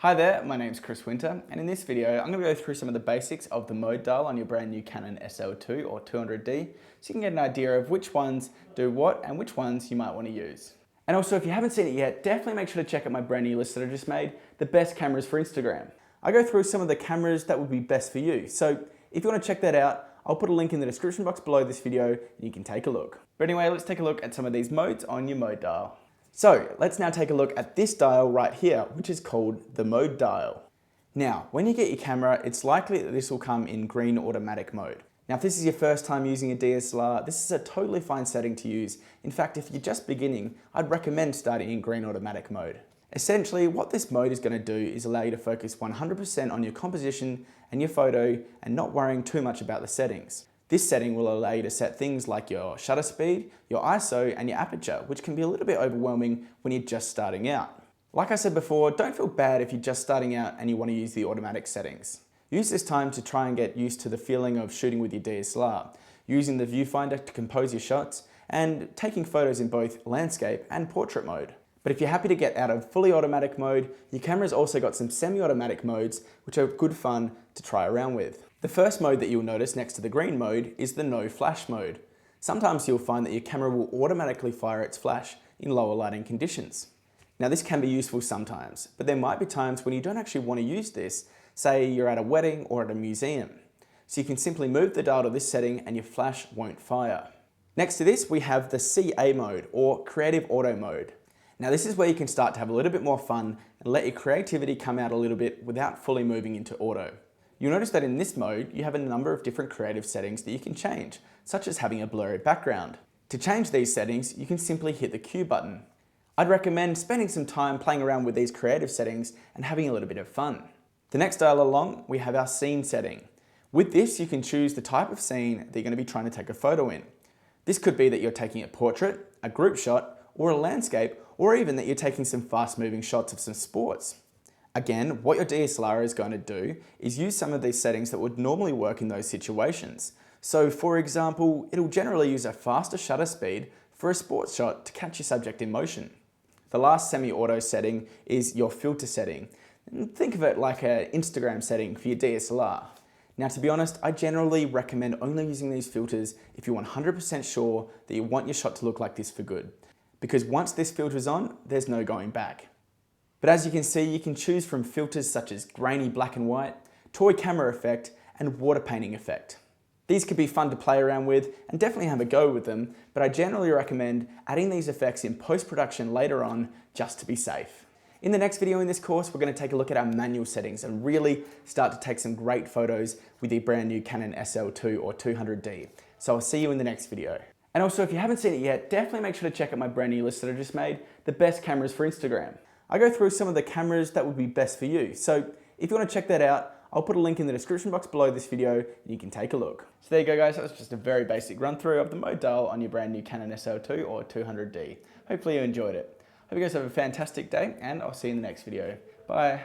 Hi there, my name's Chris Winter, and in this video I'm going to go through some of the basics of the mode dial on your brand new Canon SL2 or 200D, so you can get an idea of which ones do what and which ones you might want to use. And also, if you haven't seen it yet, definitely make sure to check out my brand new list that I just made, the best cameras for Instagram. I go through some of the cameras that would be best for you, so if you want to check that out, I'll put a link in the description box below this video and you can take a look. But anyway, let's take a look at some of these modes on your mode dial. So let's now take a look at this dial right here, which is called the mode dial. Now, when you get your camera, it's likely that this will come in green automatic mode. Now, if this is your first time using a DSLR, this is a totally fine setting to use. In fact, if you're just beginning, I'd recommend starting in green automatic mode. Essentially, what this mode is going to do is allow you to focus 100% on your composition and your photo and not worrying too much about the settings. This setting will allow you to set things like your shutter speed, your ISO, and your aperture, which can be a little bit overwhelming when you're just starting out. Like I said before, don't feel bad if you're just starting out and you want to use the automatic settings. Use this time to try and get used to the feeling of shooting with your DSLR, using the viewfinder to compose your shots, and taking photos in both landscape and portrait mode. But if you're happy to get out of fully automatic mode, your camera's also got some semi-automatic modes, which are good fun to try around with. The first mode that you'll notice next to the green mode is the no flash mode. Sometimes you'll find that your camera will automatically fire its flash in lower lighting conditions. Now, this can be useful sometimes, but there might be times when you don't actually want to use this, say you're at a wedding or at a museum. So you can simply move the dial to this setting and your flash won't fire. Next to this, we have the CA mode, or creative auto mode. Now, this is where you can start to have a little bit more fun and let your creativity come out a little bit without fully moving into auto. You'll notice that in this mode, you have a number of different creative settings that you can change, such as having a blurry background. To change these settings, you can simply hit the Q button. I'd recommend spending some time playing around with these creative settings and having a little bit of fun. The next dial along, we have our scene setting. With this, you can choose the type of scene that you're going to be trying to take a photo in. This could be that you're taking a portrait, a group shot, or a landscape, or even that you're taking some fast-moving shots of some sports. Again, what your DSLR is going to do is use some of these settings that would normally work in those situations. So for example, it'll generally use a faster shutter speed for a sports shot to catch your subject in motion. The last semi-auto setting is your filter setting. Think of it like an Instagram setting for your DSLR. Now, to be honest, I generally recommend only using these filters if you're 100% sure that you want your shot to look like this for good. Because once this filter's on, there's no going back. But as you can see, you can choose from filters such as grainy black and white, toy camera effect, and water painting effect. These could be fun to play around with and definitely have a go with them, but I generally recommend adding these effects in post-production later on just to be safe. In the next video in this course, we're going to take a look at our manual settings and really start to take some great photos with the brand new Canon SL2 or 200D. So I'll see you in the next video. And also, if you haven't seen it yet, definitely make sure to check out my brand new list that I just made, the best cameras for Instagram. I go through some of the cameras that would be best for you. So if you want to check that out, I'll put a link in the description box below this video and you can take a look. So there you go, guys. That was just a very basic run through of the mode dial on your brand new Canon SL2 or 200D. Hopefully you enjoyed it. Hope you guys have a fantastic day and I'll see you in the next video. Bye.